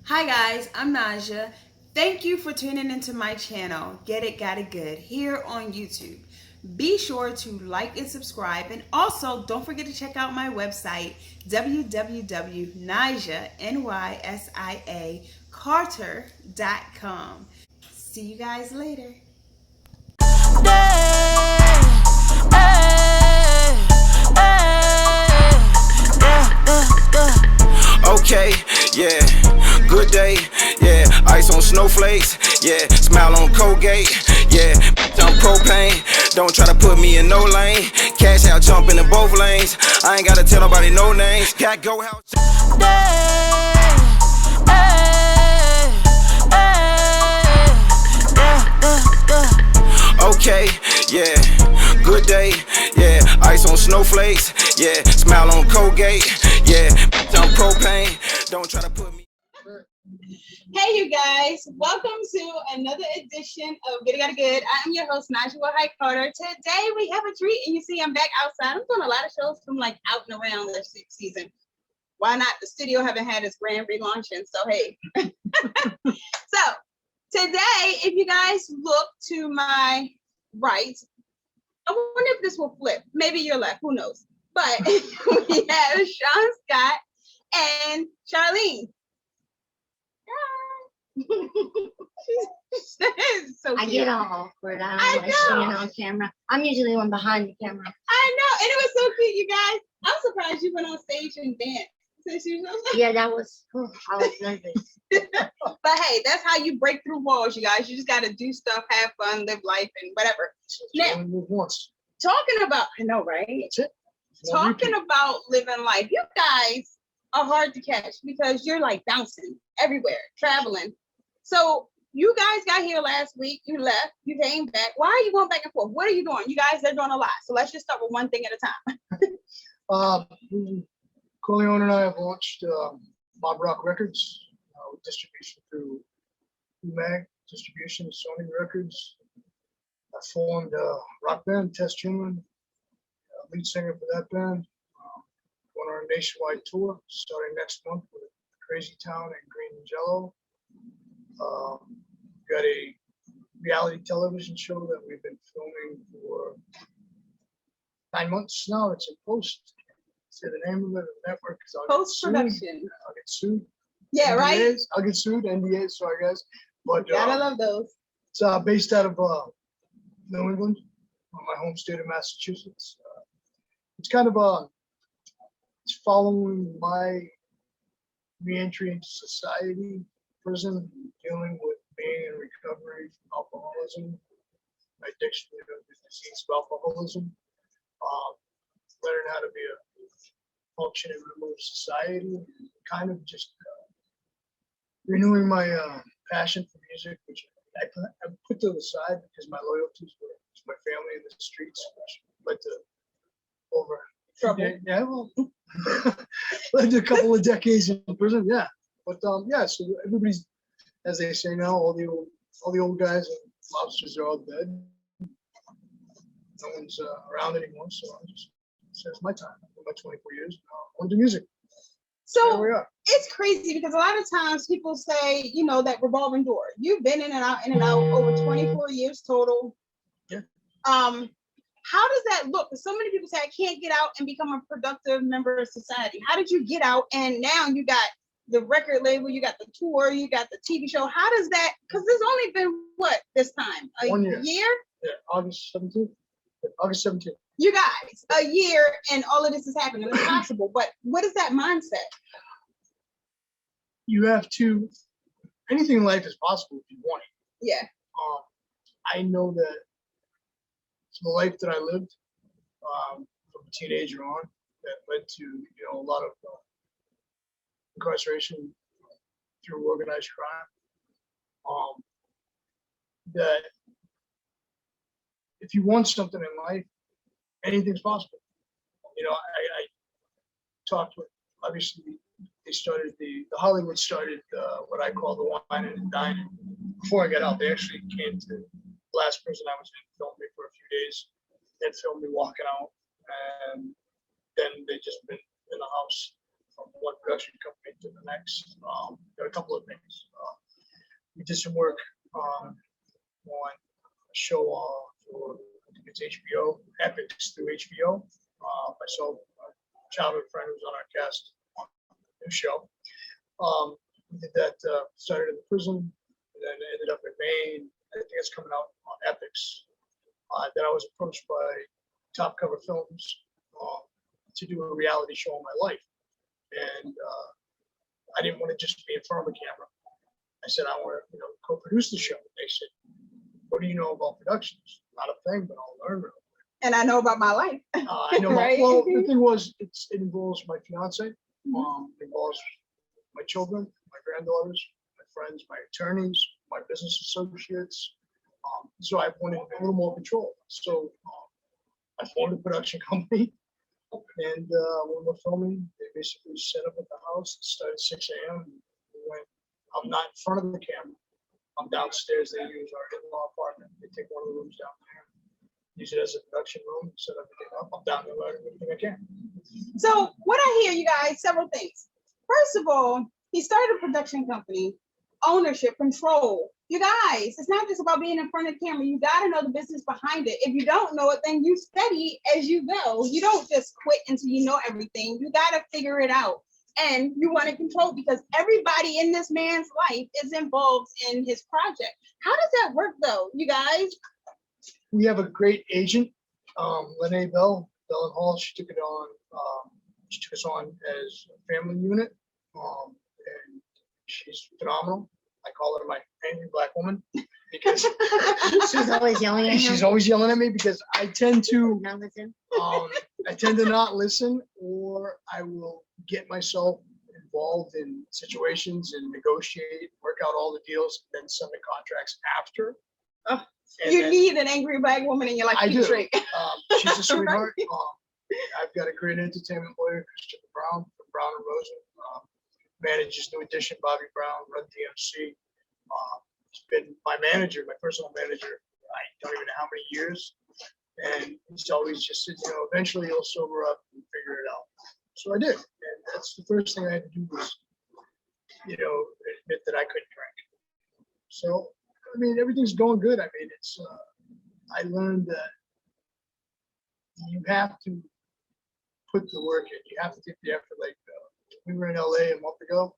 Hi guys, I'm Naja. Thank you for tuning into my channel, Get It Got It Good, here on YouTube. Be sure to like and subscribe, and also don't forget to check out my website, www.nysia.carter.com. See you guys later. Okay, yeah, good day, yeah, ice on snowflakes, yeah, smile on Colgate, yeah, I'm propane, don't try to put me in no lane, cash out jumping in both lanes, I ain't gotta tell nobody no names, got go house. Okay, yeah, good day, yeah, ice on snowflakes, yeah, smile on Colgate, yeah, I'm propane, don't try to put me. Hey, you guys, welcome to another edition of Get It Got It Good. I am your host, Nysia Wilhite Carter. Today we have a treat, and you see I'm back outside. I'm doing a lot of shows from like out and around this season. Why not? The studio haven't had its grand relaunching, so hey. So today, if you guys look to my right, I wonder if this will flip. Maybe your left, who knows? But we have Sean Scott and Charlene. So I get all awkward. I don't like seeing on camera. I'm usually the one behind the camera. I know, and it was so cute, you guys. I'm surprised you went on stage and danced. Since you know. Yeah, that was. I was nervous. But hey, that's how you break through walls, you guys. You just got to do stuff, have fun, live life, and whatever. Now, talking about, I know, right? That's it. Talking about living life, you guys are hard to catch because you're like bouncing everywhere, traveling. So you guys got here last week. You left. You came back. Why are you going back and forth? What are you doing? You guys are doing a lot. So let's just start with one thing at a time. Corleone and I have launched Mob Rock Records with distribution through Mag Distribution, Sony Records. I formed a rock band, Test Human, lead singer for that band. Going on a nationwide tour starting next month with Crazy Town and Green and Jello. Got a reality television show that we've been filming for 9 months now. It's in post. Say the name of it, the network, because Post-production. I'll get sued. Yeah, NDAs, right? I'll get sued, NDAs, sorry guys. But Gotta love those. it's based out of New England, my home state of Massachusetts. It's kind of it's following my re-entry into society, prison, dealing with being in recovery from alcoholism, my addiction to the disease of alcoholism, learning how to be a functioning member of society, kind of just renewing my passion for music, which I put to the side because my loyalties were to my family in the streets, which led to over trouble. Yeah, well, led to a couple of decades in prison. Yeah, but yeah. So everybody's, as they say now, all the old guys and lobsters are all dead. No one's around anymore, so I just it's my time. For my 24 years, on to music. So it's crazy because a lot of times people say, you know, that revolving door. You've been in and out over 24 years total. Yeah. How does that look? Because so many people say I can't get out and become a productive member of society. How did you get out? And now you got the record label, you got the tour, you got the TV show. How does that? Because there's only been what this time? A 1 year. Yeah, August 17th. August 17th. You guys, a year, and all of this is happening. It's possible, but what is that mindset? You have to. Anything in life is possible if you want it. Yeah. I know that the life that I lived from a teenager on that led to a lot of incarceration through organized crime. That if you want something in life, anything's possible. I talked with, obviously they started the Hollywood started what I call the wine and dining. Before I got out, they actually came to the last prison I was in, filmed me for a few days, then filmed me walking out, and then they just been in the house from one production company to the next. There are a couple of things. We did some work on a show for, I think it's HBO, Epics through HBO. Myself, a childhood friend who was on our cast on the new show. We did that, started in the prison, and then ended up in Maine. I think it's coming out on Epics. Then I was approached by Top Cover Films to do a reality show on my life. And I didn't want to just be in front of the camera. I said, I want to, co-produce the show. They said, what do you know about productions? Not a thing, but I'll learn real quick. And I know about my life. I know Right? well, the thing was, it involves my fiance, it involves my children, my granddaughters, my friends, my attorneys, my business associates. So I wanted a little more control. So I formed a production company. And when we're filming, they basically set up at the house. It started at 6 a.m. I'm not in front of the camera. I'm downstairs. They use our in-law apartment. They take one of the rooms down there, use it as a production room, set everything up. I'm down there learning everything I can. So what I hear, you guys, several things. First of all, he started a production company, ownership, control. You guys, it's not just about being in front of the camera. You got to know the business behind it. If you don't know it, then you study as you go. You don't just quit until you know everything. You got to figure it out. And you want to control, because everybody in this man's life is involved in his project. How does that work, though, you guys? We have a great agent, Lene Bell and Hall. She took it on. She took us on as a family unit, and she's phenomenal. I call her my angry black woman because She's always yelling at him. she's always yelling at me because I tend to Not listen. not listen, or I will get myself involved in situations and negotiate, work out all the deals, and then send the contracts after. Oh, And you then- need an angry black woman in your life. I to do. drink. She's a sweetheart. I've got a great entertainment lawyer, Christopher Brown from Brown and Rosen. Manages New Edition, Bobby Brown, run DMC. He's been my manager, my personal manager. I don't even know how many years. And he's always just said, eventually he'll sober up and figure it out. So I did. And that's the first thing I had to do was, admit that I couldn't drink. So, everything's going good. I learned that you have to put the work in. You have to take the effort. Like we were in LA a month ago,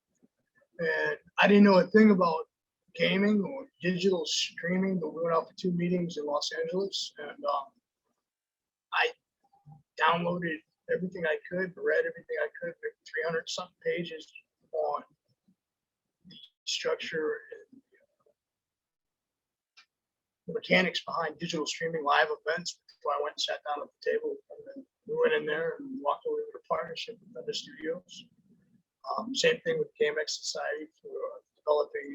and I didn't know a thing about gaming or digital streaming, but we went out for 2 meetings in Los Angeles, and I downloaded everything I could, read everything I could, 300 something pages on the structure and the mechanics behind digital streaming live events before I went and sat down at the table. And then we went in there and walked away with a partnership with other studios. Same thing with GameX Society for developing a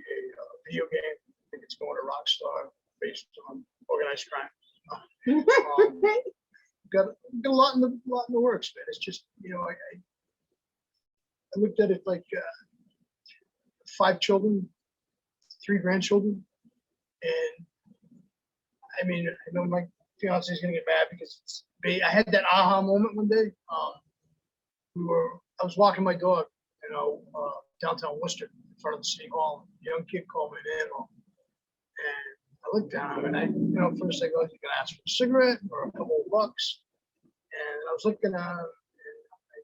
video game. I think it's going to Rockstar based on organized crime. Got a lot in the works, man. It's just, I looked at it like 5 children, 3 grandchildren, and I know my fiance is gonna get mad because I had that aha moment one day. I was walking my dog, downtown Worcester in front of the city hall. A young kid called me an animal, and I looked down and first I go, "You gonna ask for a cigarette or a couple of bucks?" And I was looking at him, and I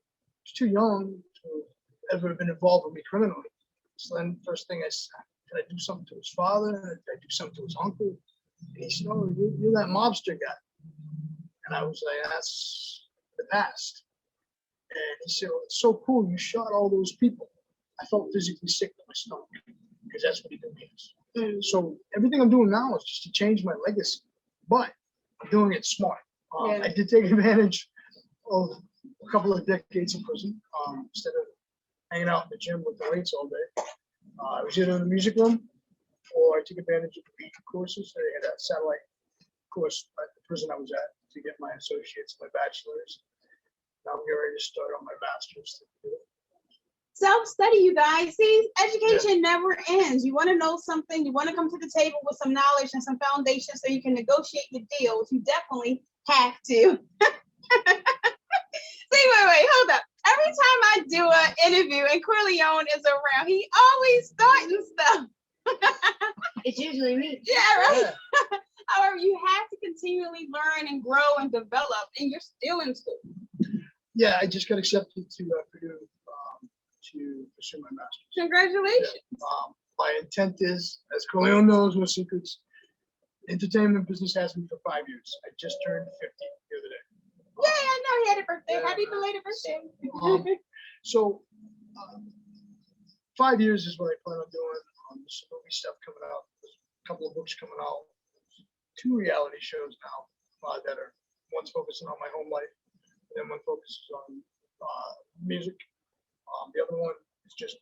was too young to ever have been involved with me criminally. So then first thing I said, "Can I do something to his father? Can I do something to his uncle?" And he said, "Oh, you're that mobster guy." And I was like, "That's the past." And he said, "Well, it's so cool. You shot all those people." I felt physically sick to my stomach because that's what he did to me. So everything I'm doing now is just to change my legacy, but I'm doing it smart. I did take advantage of a couple of decades in prison. Instead of hanging out in the gym with the weights all day, I was either in the music room or I took advantage of the beat courses. I had a satellite course at the prison I was at to get my associates, my bachelor's. Now I'm getting ready to start on my master's. Self-study, you guys. See, education never ends. You want to know something, you want to come to the table with some knowledge and some foundation so you can negotiate your deals. You definitely have to. See, wait, hold up. every time I do an interview and Corleone is around, he always starting stuff. It's usually me. Yeah, right. Yeah. However, you have to continually learn and grow and develop, and you're still in school. Yeah, I just got accepted to Purdue to pursue my master's. Congratulations. Yeah. My intent is, as Corleone knows, no secrets. Entertainment business has me for 5 years. I just turned 50 the other day. Yeah, I know he had a birthday. Yeah. Happy belated birthday. So 5 years is what I plan on doing. There's some movie stuff coming out. There's a couple of books coming out. 2 reality shows now that are, one's focusing on my home life, and then one focuses on music. The other one is just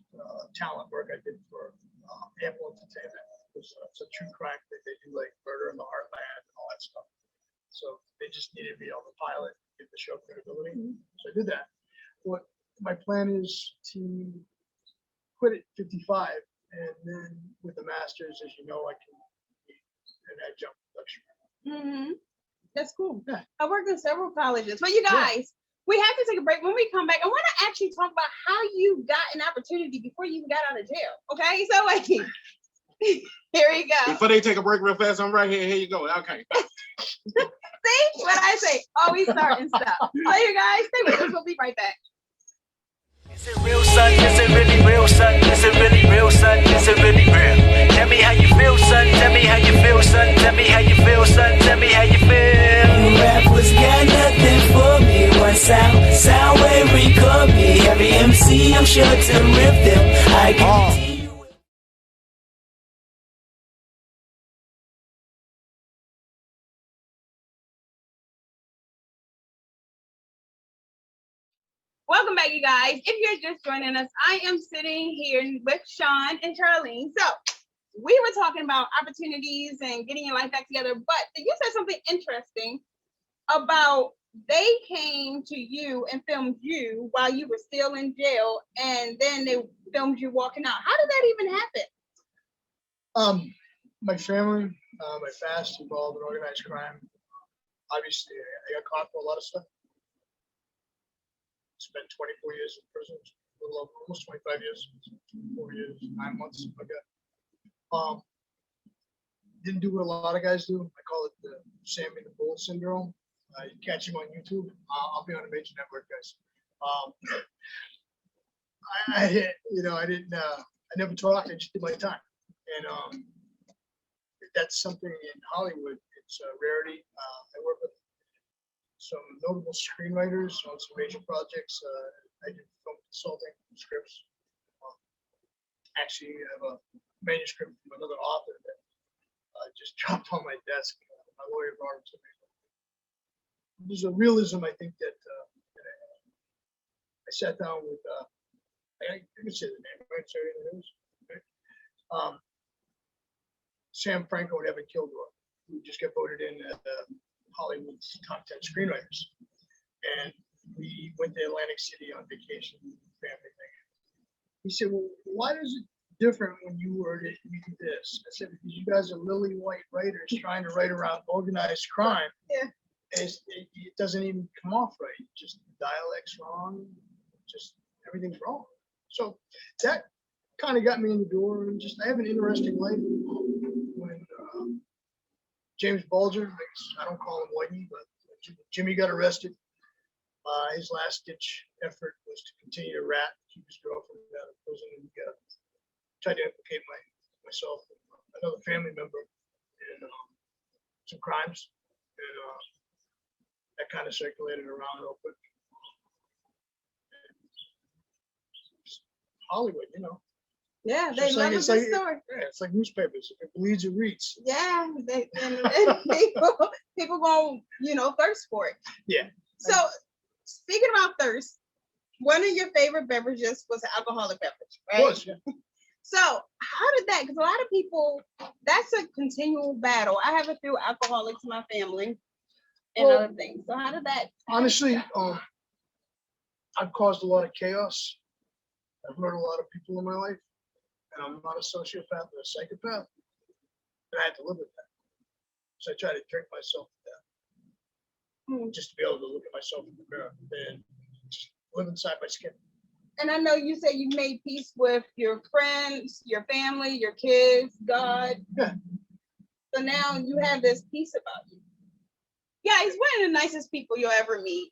talent work I did for Ample Entertainment. It's a true crime that they do, like Murder in the Heartland and all that stuff. So they just needed me on the pilot, give the show credibility. So I did that. What my plan is to quit at 55, and then with the masters, as you know, I can be an adjunct lecturer. That's cool. Yeah. I worked in several colleges. But you guys, we have to take a break. When we come back, I want to actually talk about how you got an opportunity before you got out of jail. Okay, so like, here we go. Before they take a break real fast, I'm right here. Here you go. Okay. See what I say? Always start and stop. So you guys, stay with us. We'll be right back. Is it real, son? Is it really real, son? Is it really real, son? Is it really real? Tell me how you feel, son. Tell me how you feel, son. Tell me how you feel, son. Tell me how you feel. Rappers got nothing for me. One sound wave record me. Every MC, I'm sure to rip them. I guarantee you. Welcome back, you guys. If you're just joining us, I am sitting here with Sean and Charlene. So we were talking about opportunities and getting your life back together, but you said something interesting about they came to you and filmed you while you were still in jail, and then they filmed you walking out. How did that even happen? My family, my past involved in organized crime. Obviously, I got caught for a lot of stuff. Spent 24 years in prison, a little over, almost 25 years, 4 years, 9 months, something like that. Didn't do what a lot of guys do. I call it the Sammy the Bull syndrome. You catch him on YouTube. I'll be on a major network, guys. I never talked. I just did my time, and that's something in Hollywood. It's a rarity. I work with some notable screenwriters on some major projects. I do film consulting, scripts. Actually, I have a manuscript from another author that just dropped on my desk. My lawyer brought it to me. There's a realism, I think, that I sat down with, I can say the name, right? Sorry, the news. Okay. Sam Franco and Evan Kilgore, who just got voted in at Hollywood's top 10 screenwriters. And we went to Atlantic City on vacation, family thing. He said, well, why is it different when you were to do this? I said, because you guys are lily white writers trying to write around organized crime. Yeah. And it doesn't even come off right. Just the dialect's wrong, just everything's wrong. So that kind of got me in the door, and just I have an interesting life. When James Bulger, I don't call him Whitey, but Jimmy got arrested. His last ditch effort was to continue to rat, keep his girlfriend out of prison, and tried to implicate myself and another family member in some crimes. And that kind of circulated around real quick. Hollywood, you know. Yeah, they love a good story. Yeah, it's like newspapers. If it bleeds, it reads. Yeah, and people gonna thirst for it. Yeah. So speaking about thirst, one of your favorite beverages was an alcoholic beverage, right? It was, yeah. So how did that? Because a lot of people, that's a continual battle. I have a few alcoholics in my family and other things. So how did that? Honestly, I've caused a lot of chaos. I've hurt a lot of people in my life, and I'm not a sociopath or a psychopath, and I had to live with that. So I tried to drink myself to death, just to be able to look at myself in the mirror and living side by skin. And I know you say you made peace with your friends, your family, your kids, God. Yeah. So now you have this peace about you. Yeah, he's one of the nicest people you'll ever meet.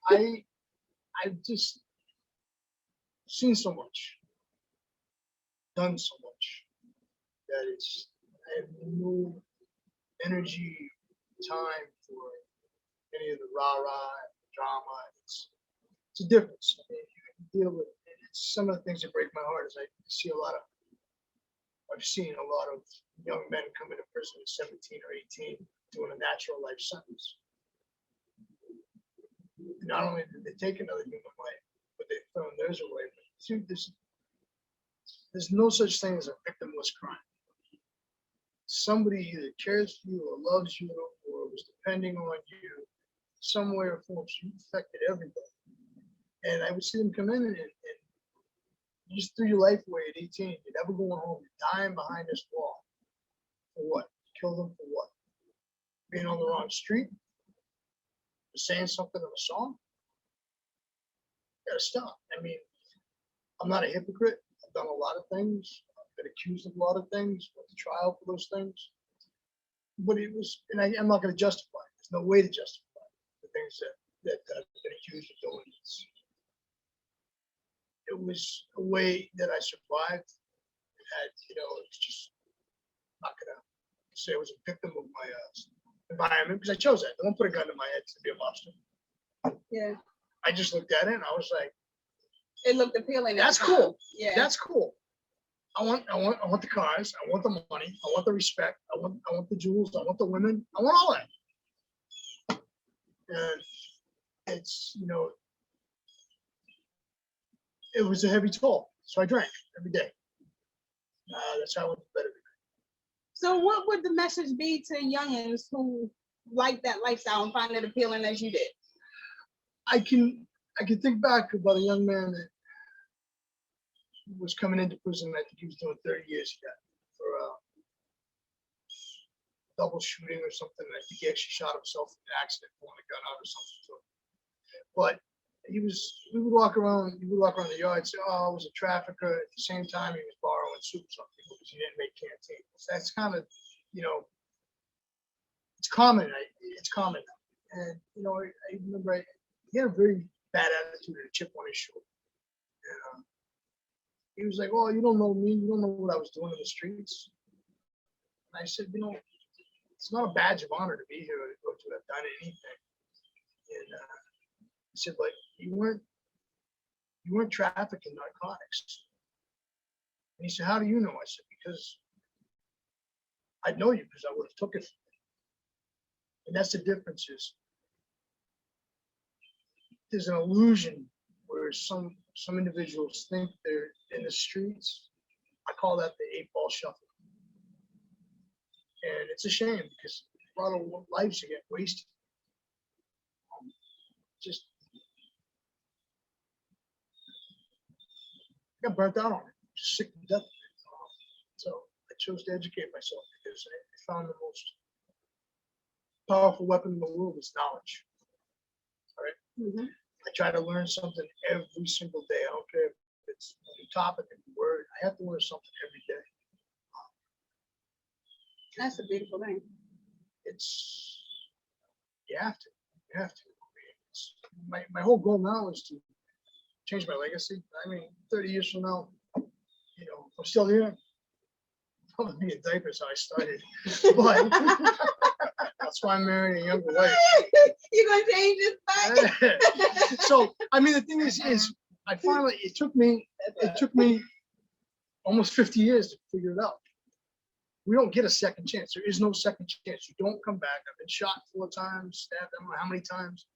I've just seen so much, done so much, that I have no energy, time for any of the rah-rah drama. It's a difference. I mean, you can deal with it. It's some of the things that break my heart is I've seen a lot of young men come into prison at 17 or 18 doing a natural life sentence. Not only did they take another human life, but they thrown theirs away. But see, there's no such thing as a victimless crime. Somebody either cares for you or loves you or was depending on you some way or form. You affected everybody. And I would see them come in and you just threw your life away at 18. You're never going home. You're dying behind this wall. For what? Kill them for what? Being on the wrong street? For saying something in a song? You gotta stop. I mean, I'm not a hypocrite. I've done a lot of things. I've been accused of a lot of things. Went to trial for those things. But it was, and I'm not going to justify it. There's no way to justify the things that I've been accused of doing. It was a way that I survived. And had, it's just not going to say I was a victim of my environment because I chose that. Don't put a gun to my head to be a monster. Yeah. I just looked at it and I was like, it looked appealing. That's cool. Yeah. That's cool. I want the cars. I want the money. I want the respect. I want the jewels. I want the women. I want all that. And it's, it was a heavy toll. So I drank every day. That's how I went to bed every day. So what would the message be to youngins who like that lifestyle and find it appealing as you did? I can think back about a young man that was coming into prison. I think he was doing 30 years ago for double shooting or something. I think he actually shot himself in an accident, pulling a gun out or something to him. But we would walk around the yard and say, oh, I was a trafficker. At the same time, he was borrowing soups on people because he didn't make canteens. That's kind of, it's common. It's common. And, I remember he had a very bad attitude and a chip on his shoulder. And he was like, oh, you don't know me. You don't know what I was doing in the streets. And I said, it's not a badge of honor to be here or to have done anything. And I said, but you weren't trafficking narcotics. And he said, how do you know? I said, because I'd know you because I would have took it from you. And that's the difference is there's an illusion where some individuals think they're in the streets. I call that the 8-ball shuffle. And it's a shame because a lot of lives get wasted. Just I got burnt out on it, just sick to death of it. So I chose to educate myself because I found the most powerful weapon in the world is knowledge. All right. Mm-hmm. I try to learn something every single day. I don't care if it's a new topic, a new word. I have to learn something every day. That's a beautiful thing. You have to. My whole goal now is to change my legacy. I mean, 30 years from now, if I'm still here, I'll probably be in diapers how I started. But that's why I'm marrying a younger wife. You're gonna change this back. So I mean, the thing is I finally it took me almost 50 years to figure it out. We don't get a second chance. There is no second chance. You don't come back. I've been shot 4 times, stabbed, I don't know how many times.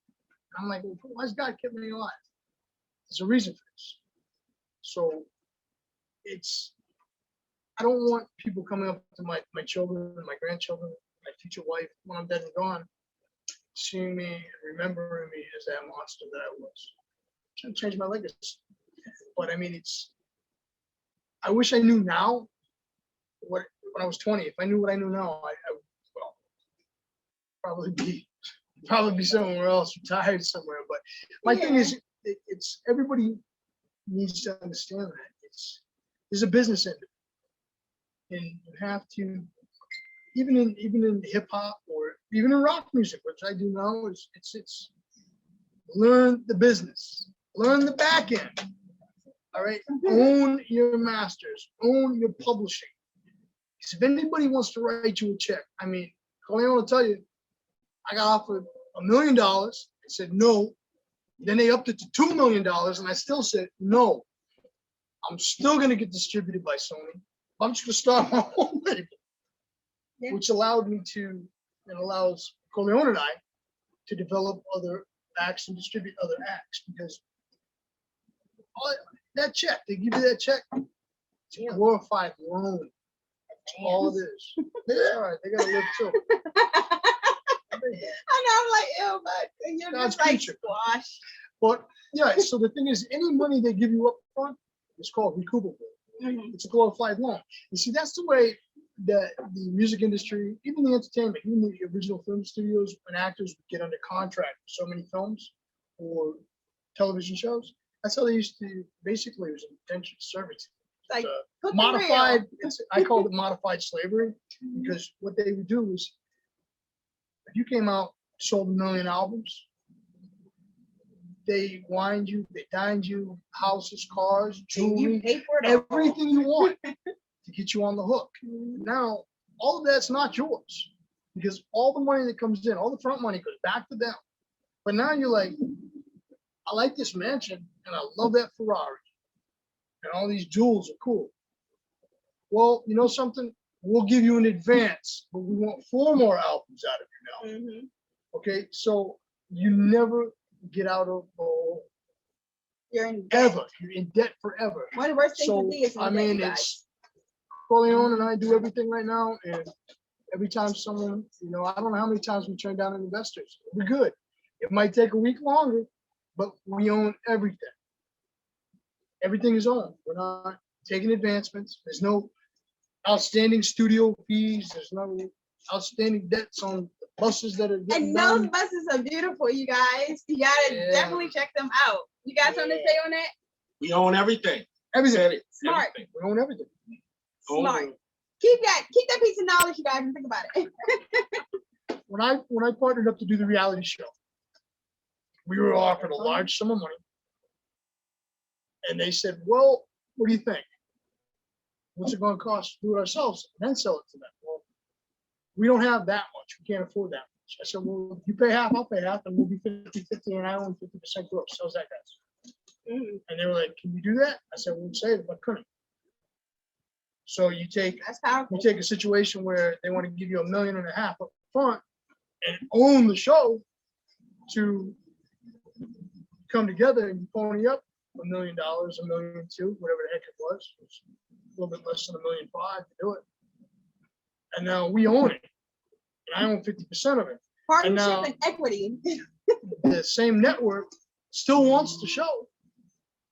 And I'm like, well, why has God kept me alive? There's a reason for this. So I don't want people coming up to my children and my grandchildren, my future wife, when I'm dead and gone, seeing me and remembering me as that monster that I was. I'm trying to change my legacy. But I mean, I wish I knew now when I was 20. If I knew what I knew now, I probably be somewhere else, retired somewhere. But my thing is, it's everybody needs to understand that there's a business end, and you have to, even in hip hop or even in rock music, which I do now, it's learn the business, learn the back end. All right, own your masters, own your publishing. Because if anybody wants to write you a check, I mean, Corleone will tell you, I got offered $1 million. I said no. Then they upped it to $2 million, and I still said no. I'm still going to get distributed by Sony. I'm just going to start my own label, which allowed me to, and allows Corleone and I to develop other acts and distribute other acts, because that check, they give you that check, it's a glorified loan. That's all it is. It's all right, they gotta live too. I know, I'm like, ew, but you're God's just like creature. squash. But yeah, so the thing is, any money they give you up front is called recoupable. It's a glorified loan. You see, that's the way that the music industry, even the entertainment, even the original film studios and actors would get under contract for so many films or television shows. That's how they used to, basically, it was indentured servitude. Like, Modified, I called it modified slavery, because what they would do is, if you came out, sold 1 million albums, they wined you, they dined you, houses, cars, and you jewelry, pay for it all. everything you want to get you on the hook. Now, all of that's not yours, because all the money that comes in, all the front money goes back to them. But now you're like, I like this mansion and I love that Ferrari and all these jewels are cool. Well, you know something? We'll give you an advance, but we want 4 more albums out of you now. Okay, so you never get out of You're in debt. ever. You're in debt forever. One of the worst things So to be is in I debt, mean, you it's guys. Corleone and I do everything right now, and every time someone, I don't know how many times we turn down investors. We're good. It might take a week longer, but we own everything. Everything is owned. We're not taking advancements. There's no outstanding studio fees. There's no outstanding debts on the buses that are getting And those done. buses are beautiful, you guys. You gotta Yeah. definitely check them out. You got something to say on that? We own everything. Everything. Said it. Smart. Everything. We own everything. Smart. Keep that piece of knowledge, you guys, and think about it. When I partnered up to do the reality show, we were offered a large sum of money. And they said, well, what do you think? What's it going to cost to do it ourselves and then sell it to them? Well, we don't have that much. We can't afford that much. I said, well, if you pay half, I'll pay half, and we'll be 50-50, and I own 50% gross. How's that, guys? And they were like, can you do that? I said, well, say it, but couldn't. So you take That's powerful. a situation where they want to give you $1.5 million up front and own the show to come together and pony up $1 million, $1.2 million, whatever the heck it was. It's a little bit less than $1.5 million to do it. And now we own it. And I own 50% of it. Partnership now- and equity. The same network still wants the show,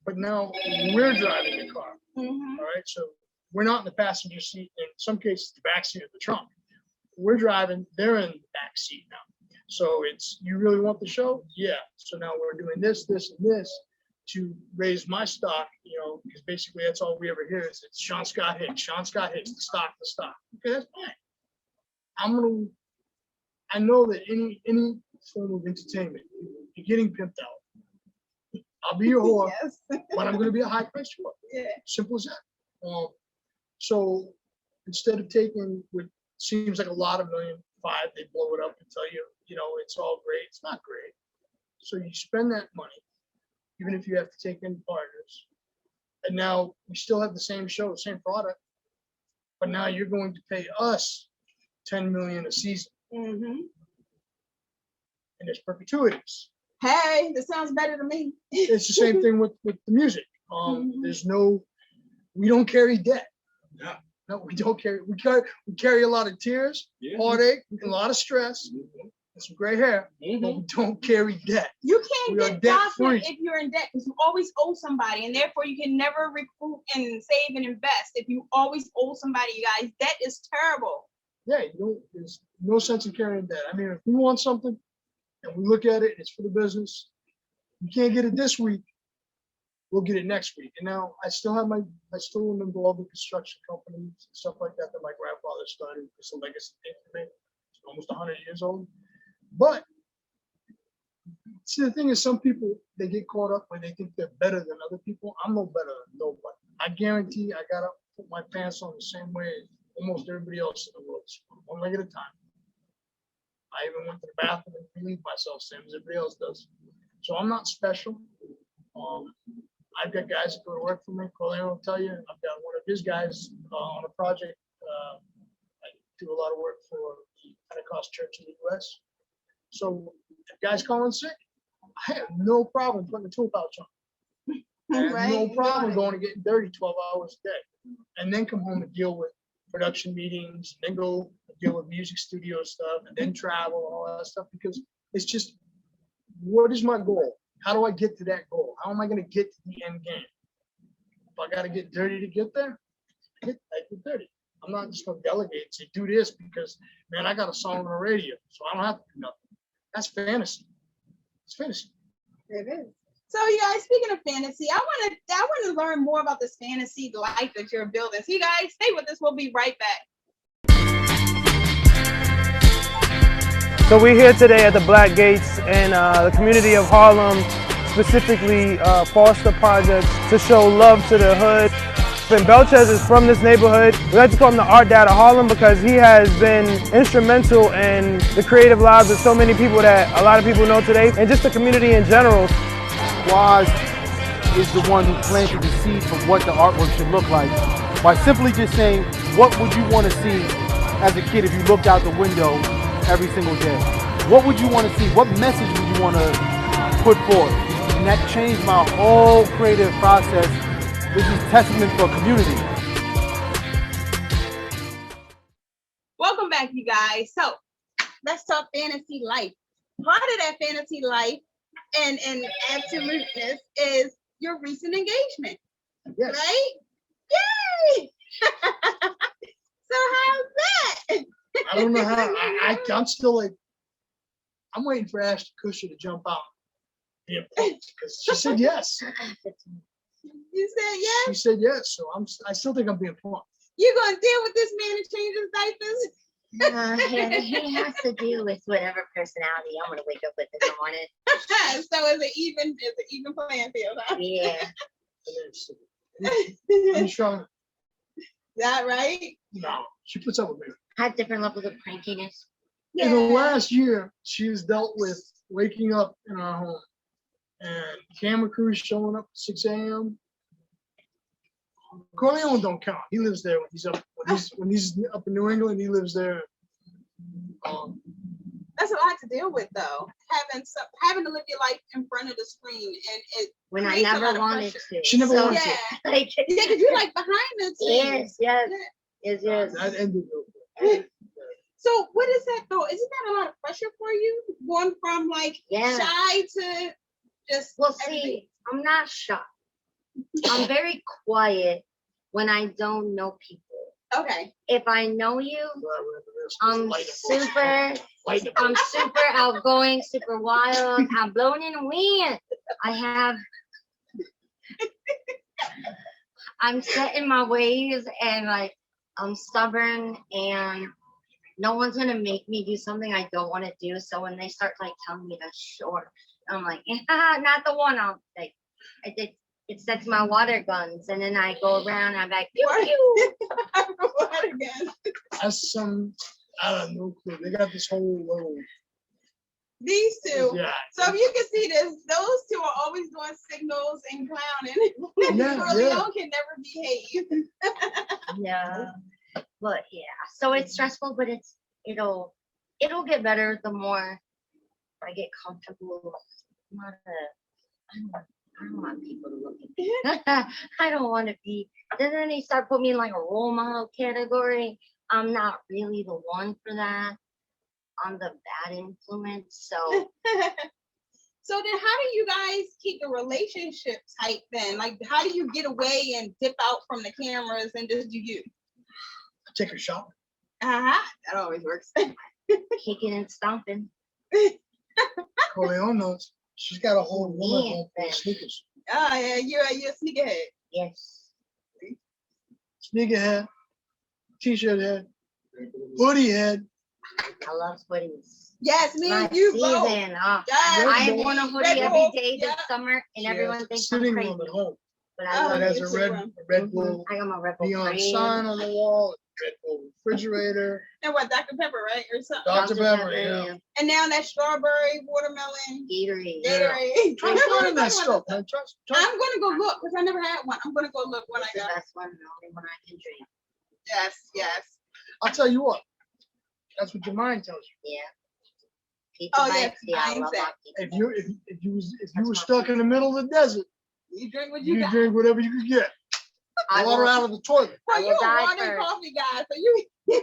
but now we're driving the car. All right. So we're not in the passenger seat. In some cases, the back seat of the trunk. We're driving. They're in the back seat now. So it's, you really want the show? Yeah. So now we're doing this, this, and this to raise my stock, because basically that's all we ever hear is it's Sean Scott Hicks, the stock. Okay, that's fine. I know that any form of entertainment, you're getting pimped out. I'll be your whore, Yes. but I'm going to be a high price whore. Yeah. Simple as that. So instead of taking what seems like a lot of $1.5 million, they blow it up and tell you, it's all great. It's not great. So you spend that money, even if you have to take in partners. And now we still have the same show, the same product, but now you're going to pay us $10 million a season. And it's perpetuities. Hey, this sounds better to me. It's the same thing with the music. We don't carry debt. Yeah. No, we don't carry. We carry a lot of tears, Yeah. heartache, and a lot of stress, and some gray hair, but we don't carry debt. You We can't are get debt-free debt-free. if you're in debt, because you always owe somebody, and therefore you can never recruit and save and invest if you always owe somebody, you guys. Debt is terrible. Yeah, there's no sense in carrying debt. I mean, if we want something and we look at it, it's for the business, you can't get it this week, we'll get it next week. And now I still am involved in construction companies and stuff like that my grandfather started. It's a legacy thing for me. It's almost 100 years old. But see, the thing is, some people, they get caught up when they think they're better than other people. I'm no better than nobody. I guarantee I gotta put my pants on the same way as almost everybody else in the world, one leg at a time. I even went to the bathroom and relieved myself, same as everybody else does. So I'm not special. I've got guys that go to work for me. Corleone will tell you. I've got one of his guys on a project. I do a lot of work for the Pentecost Church in the U.S. So if guys calling sick, I have no problem putting a tool pouch on. I have no problem going and getting dirty 12 hours a day, and then come home and deal with production meetings, and then go and deal with music studio stuff, and then travel and all that stuff, because it's just, what is my goal? How do I get to that goal? How am I going to get to the end game? If I got to get dirty to get there, I get dirty. I'm not just going to delegate and say, do this because, man, I got a song on the radio, so I don't have to do nothing. That's fantasy. It's fantasy. It is. So you guys, speaking of fantasy, I want to learn more about this fantasy life that you're building. So you guys, stay with us. We'll be right back. So we're here today at the Black Gates in the community of Harlem, specifically Foster Projects, to show love to the hood. And Belchez is from this neighborhood. We like to call him the Art Dad of Harlem because he has been instrumental in the creative lives of so many people that a lot of people know today, and just the community in general. Waz is the one who planted the seed for what the artwork should look like by simply just saying, what would you want to see as a kid if you looked out the window every single day? What would you want to see? What message would you want to put forth? And that changed my whole creative process. This is testament for community. Welcome back, you guys. So let's talk fantasy life. Part of that fantasy life and absoluteness is your recent engagement, Yes. right? Yay! So how's that? I don't know how. I'm still like, I'm waiting for Ashton Kutcher to jump out. Because she said yes. You said yes? She said yes. So I still think I'm being punked. You gonna deal with this man and change his diapers? He has to deal with whatever personality I'm gonna wake up with in the morning. So it's an even playing field, huh? Yeah. I'm strong. That right? No, she puts up with me. Had different levels of crankiness. In the last year, she's dealt with waking up in our home and camera crews showing up at 6 a.m. Corleone don't count. He lives there when he's up. When he's up in New England, he lives there. That's a lot to deal with, though. Having to live your life in front of the screen, and it When I creates a lot never of wanted pressure. to. She never So, wanted Yeah, to. Like, yeah, because you're like behind the scenes. yes. That ended real quick. So what is that though? Isn't that a lot of pressure for you? Going from like Yeah. shy to just Well, everything? see, I'm not shy. I'm very quiet when I don't know people. Okay. If I know you, I'm super outgoing, super wild. I'm blowing in the wind. I'm set in my ways, and like I'm stubborn, and no one's gonna make me do something I don't want to do. So when they start like telling me to short, I'm like, not the one. I'm like, it sets my water guns, and then I go around and I'm like, pew pew. What again? That's some, I don't know, clue. They got this whole little, These two. yeah. So if you can see this, those two are always doing signals and clowning. Yeah, Corleone yeah. can never behave. Yeah, but yeah, so it's stressful, but it'll get better the more I get comfortable. I don't want people to look at me. I don't want to be. Then they start putting me in like a role model category. I'm not really the one for that. I'm the bad influence. So So then how do you guys keep the relationship tight then? Like how do you get away and dip out from the cameras and just do you? Take her shopping. Uh-huh. That always works. kicking and stomping. Corleone knows. She's got a whole woman Me, home full of sneakers. Oh yeah, you're a sneakerhead. Yes. Sneaker head, t-shirt head, hoodie head. I love hoodies. Yes, me My and you season. both. Oh, Yes. I have worn a hoodie Red every Bull, day this yeah. summer, and She everyone has a thinks I'm sitting crazy. room at home But Oh, I love that has it. a Red Bull I got my Red Bull neon cream. sign on the wall, Red Bull refrigerator, And what, Dr. Pepper, right? Or something. Dr. Pepper. Yeah. And now that strawberry, watermelon, Gatorade. Gatorade. Try to find that stuff, man. Try. I'm gonna go look because I never had one. I'm gonna go look when I It's the go. best one, the only one I can drink. Yes, yes. I'll tell you what. That's what your mind tells you. Yeah. Pizza Oh, yeah, bites. Yeah, I I love ain't my pizza If you That's were my stuck in the middle of the desert, You drink what you you got. drink whatever you could get. I Water will- out of the toilet. Well, I you will a die water and first. coffee guy, so you. I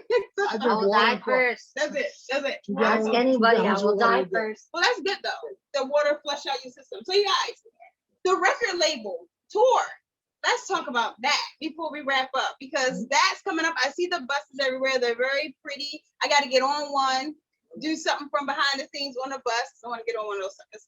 I drink will water die and coffee. first. That's it. That's it. Two Ask gallons- anybody, two I gallons will of water die a day. first. Well, that's good though. The water flush out your system. So you guys, the record label tour. Let's talk about that before we wrap up because that's coming up. I see the buses everywhere. They're very pretty. I got to get on one, do something from behind the scenes on the bus. I want to get on one of those suckers.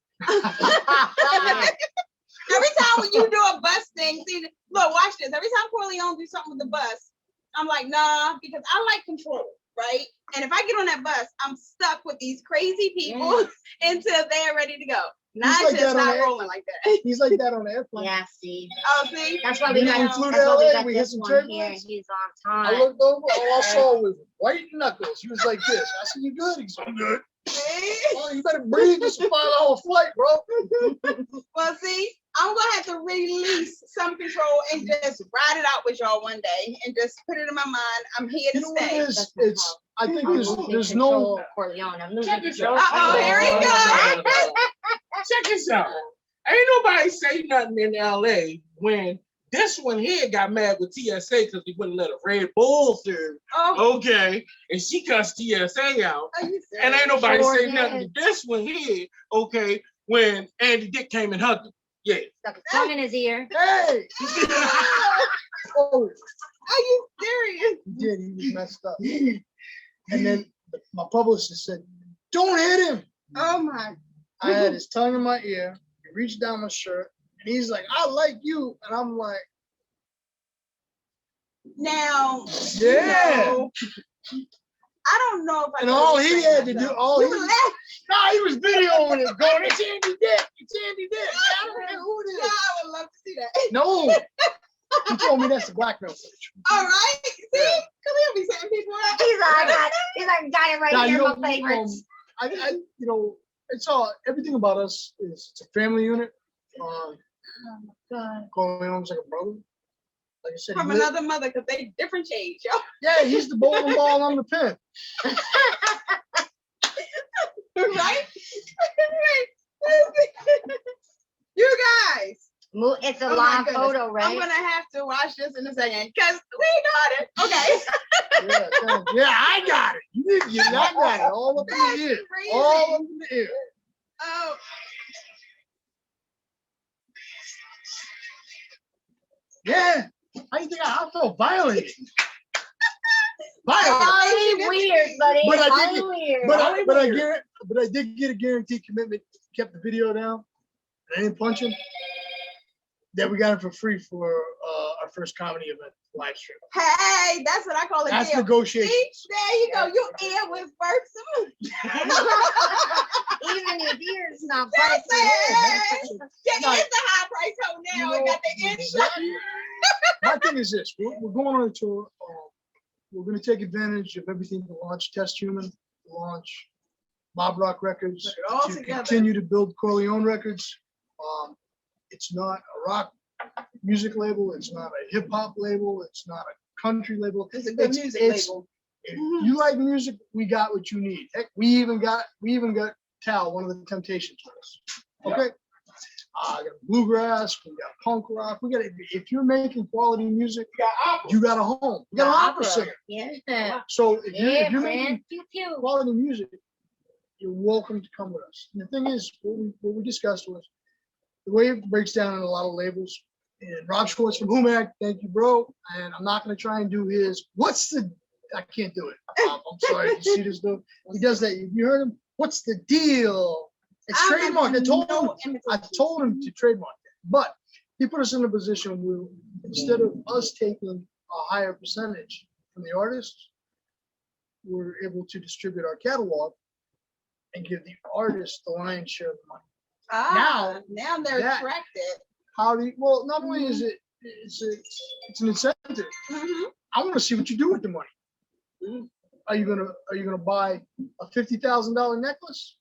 Every time when you do a bus thing, see, look, watch this. Every time Corleone do something with the bus, I'm like, nah, because I like control, right? And if I get on that bus, I'm stuck with these crazy people until they're ready to go. Not like just that on not the rolling like that. He's like that on the airplane. Yeah, see. Oh, see? That's why We we got, flew to that's why we LA, got we hit this some one here. turbulence. He's on I time. looked over, all I saw was white knuckles. He was like this. I said, "You good?" He said, "I'm good." See? Oh, you better breathe. It's a 5-hour flight, bro. Well, see, I'm gonna have to release some control and just ride it out with y'all one day and just put it in my mind. I'm here to You know what stay. it is? It's. I think I'm there's losing no. control of Corleone. I'm losing Check this control. out. Uh-oh, here he goes. Check this out. Ain't nobody say nothing in LA when this one here got mad with TSA because he wouldn't let a Red Bull through. Oh, Okay. And she cussed TSA out. are you serious? And ain't nobody Sure say did. nothing to this one here, okay, when Andy Dick came and hugged him. Yeah. Stuck his tongue in his ear. Hey. Oh, Are you serious? he did. He was messed up. And then my publicist said, "Don't hit him." Oh my. I had his tongue in my ear. He reached down my shirt, and he's like, "I like you," and I'm like, Now, "Yeah." you know, I don't know if I And could all he restrain had to do, myself. all You he were was, laughing. nah, he was videoing it, going, "It's Andy Dick. It's Andy Dick. I don't care who Yeah, it is." I would love to see that. No, he told me that's the blackmail footage. All right. See, come here, be setting people up. He's like, got it right Now, here, you my know, favorites. you know, it's all everything about us is it's a family unit. God. Corleone's like a brother. Like I said, From he lived- another mother, because they different shades, yo. yeah, he's the bowling ball, I'm the pin. Right? You guys. It's a Oh my live goodness. photo, I'm right? gonna have to watch this in a second because we got it. Okay. Yeah, I got it. You didn't get it. I got it. All up in That's the ear. crazy. All up in the ear. Oh, Yeah. How you think I felt violated? Only weird, buddy. But I Only did- weird. But I did get a guaranteed commitment. Kept the video down. I didn't punch him. That we got it for free for our first comedy event live stream. hey, that's what I call a That's deal. negotiation. See, there you go. You ear was first. Even his ears not That's pricey. it. Yeah, No. it's a high price home now. You We know, got the insurance. exactly. My thing is this: we're going on a tour. We're going to take advantage of everything to launch Test Human, to launch Mob Rock Records, Put it all to together. continue to build Corleone Records. It's not a rock music label. It's not a hip hop label. It's not a country label. It's a good music label. If you like music, we got what you need. Heck, we even got Tal, one of the Temptations with us. Okay. I got bluegrass, we got punk rock, we got if you're making quality music, you got a home. You got an opera singer. Yeah. So if Yeah, you're man. making Pew, pew. quality music, you're welcome to come with us. And the thing is, what we discussed was the way it breaks down in a lot of labels. And Rob Schwartz from Humac, thank you, bro. And I'm not going to try and do his, I can't do it. I'm sorry if you see this dude. He does that. You heard him? What's the deal? It's I trademark. have no I told him to trademark it, but he put us in a position where instead of us taking a higher percentage from the artists, we're able to distribute our catalog and give the artist the lion's share of the money. Now they're that- attracted. How do you, well, not only is it's an incentive. Mhm. I want to see what you do with the money. Mm. Are you gonna buy a $50,000 necklace?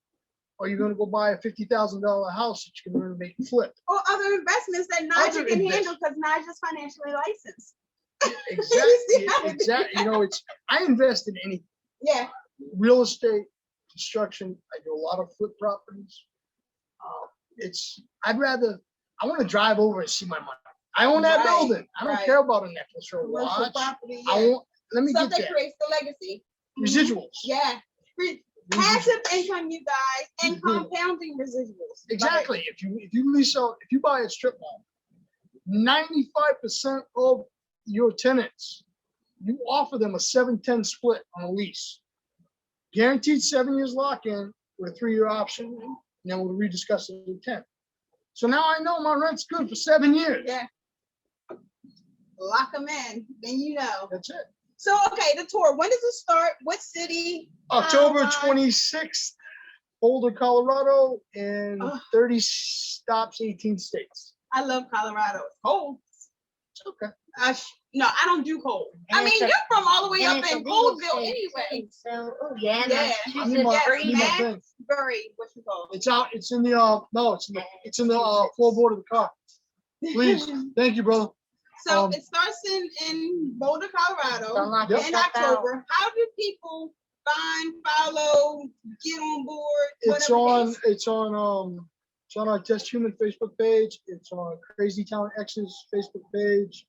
Or are you gonna go buy a $50,000 house that you can learn to make and flip? Or other investments that Nysia can handle because Nysia's financially licensed. Exactly. You know, I invest in anything. Yeah. Real estate, construction. I do a lot of flip properties. I want to drive over and see my money. I own that building. I don't care about a necklace or a watch. Property, Let me Stuff get that there. creates the legacy. Residuals. Yeah. Passive income, you guys, and compounding residuals. Exactly. If you buy a strip mall, 95% of your tenants, you offer them a 7-10 split on a lease. Guaranteed 7 years lock-in with a 3-year option, and then we'll rediscuss it in 10. So now I know my rent's good for 7 years. Yeah. Lock them in, then you know. That's it. So, okay, the tour. When does it start? What city? October How long? 26th, Boulder, Colorado, and 30 stops, 18 states. I love Colorado. It's cold. It's okay. No, I don't do cold. And I mean, it's a- you're from all the way And up it's a in legal Coldville state, anyway. So, yeah, Yeah. I need my Yes, thing. Very, what you call it? It's out. It's in the it's in the floorboard of the car. Please, thank you, brother. So it starts in Boulder, Colorado Don't lock Yep. in yourself out. October. How do people find, follow, get on board? It's whatever it is? it's on our Test Human Facebook page. It's on Crazy Town X's Facebook page.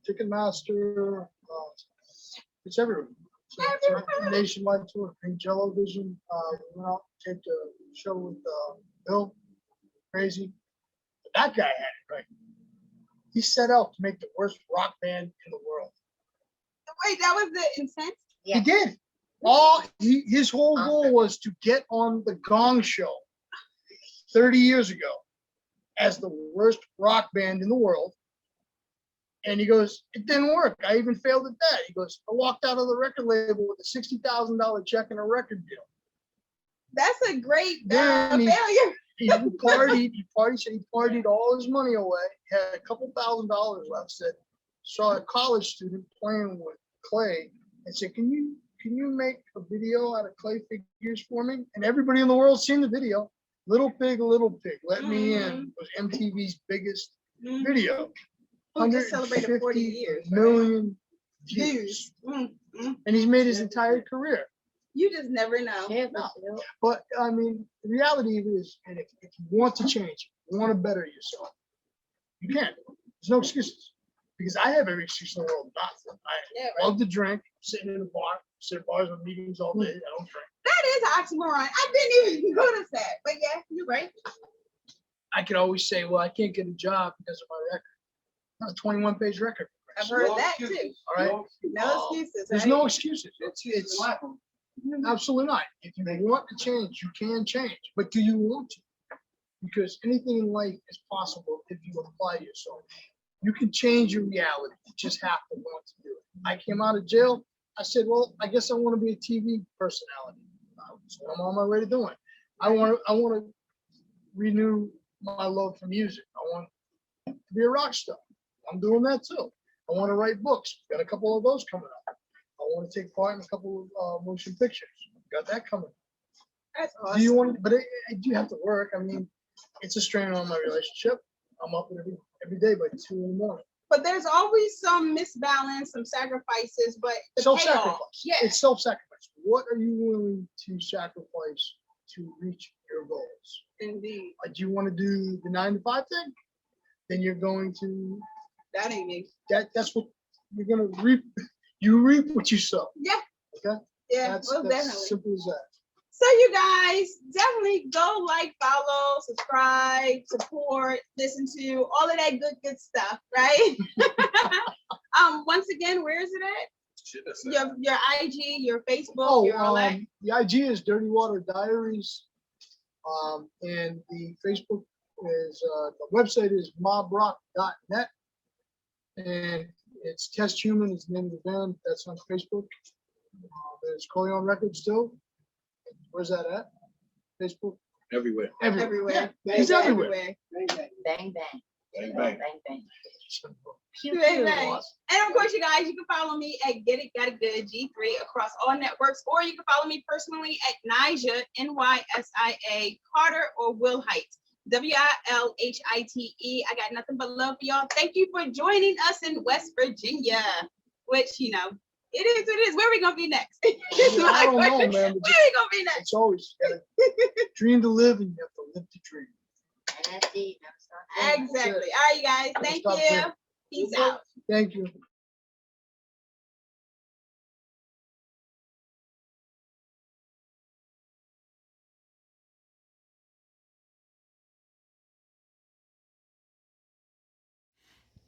Ticketmaster. It's everywhere. So it's a nationwide tour. Green Jello Vision. We went out, taped a show with Bill. Crazy. But that guy had it right. He set out to make the worst rock band in the world. Wait, that was the intent? Yeah. He did. His whole goal was to get on the Gong Show 30 years ago as the worst rock band in the world. And he goes, it didn't work. I even failed at that. He goes, I walked out of the record label with a $60,000 check and a record deal. That's a great Then failure. He partied all his money away. He had a couple $1,000s left. Said, saw a college student playing with clay and said, can you make a video out of clay figures for me? And everybody in the world seen the video. Little Pig, Let Me In was MTV's biggest video. We just celebrated 40 years. Right? Million views. And he's made his entire career. You just never know. Yeah, But I mean, the reality is, and if you want to change, you want to better yourself, you can. There's no excuses. Because I have every excuse in the world not to. I love to drink, sitting in a bar, sit at bars with meetings all day. I don't drink. That is an oxymoron. I didn't even notice that. But yeah, you're right. I could always say, well, I can't get a job because of my record. Not a 21-page record. I've heard that too. All right. No excuses. There's right? no excuses. It's absolutely not. If you want to change, you can change. But do you want to? Because anything in life is possible if you apply yourself. You can change your reality. You just have to want to do it. I came out of jail. I said, well, I guess I want to be a TV personality. So I'm on my way to doing it. I want to renew my love for music. I want to be a rock star. I'm doing that too. I want to write books. Got a couple of those coming up. I want to take part in a couple of motion pictures. Got that coming. That's awesome. Do you want? But I do have to work. I mean, it's a strain on my relationship. I'm up every day by 2 in the morning. But there's always some misbalance, some sacrifices, but the Self-sacrifice. payoff, yeah. It's self-sacrifice. What are you willing to sacrifice to reach your goals? Indeed. Do you want to do the 9 to 5 thing? Then you're going to. That ain't me. That's what you're gonna reap. You reap what you sow. Yeah. Okay. Yeah. That's Definitely. simple as that. So you guys definitely go like, follow, subscribe, support, listen to all of that good stuff, right? Once again, where is it at? Your IG, your Facebook, your all that. The IG is Dirty Water Diaries. And the Facebook is, the website is mobrock.net. And it's Test Human is the name of the band. That's on Facebook. There's Corleone Records too. Where's that at? Facebook? Everywhere. Everywhere. He's everywhere. Bang bang. Bang, bang. Bang bang. Pew, Bang, pew. bang. And of course, you guys, you can follow me at Get It Got It Good G3 across all networks, or you can follow me personally at Nysia, Nysia Carter, or Wilhite, WILHITE. I got nothing but love for y'all. Thank you for joining us in West Virginia, which, you know, it is what it is. Where are we gonna be next? I don't know, man. Where are we gonna be next? It's always you gotta dream to live, and you have to live to dream. And that's it. Never stop dreaming. Exactly. All right, you guys. Thank Stop you. dreaming. Peace out. Thank you.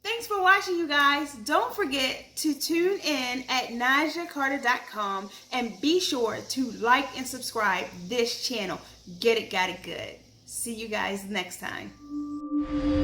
Thanks for watching, you guys. Don't forget to tune in at NysiaCarter.com and be sure to like and subscribe this channel. Get It Got It Good. See you guys next time.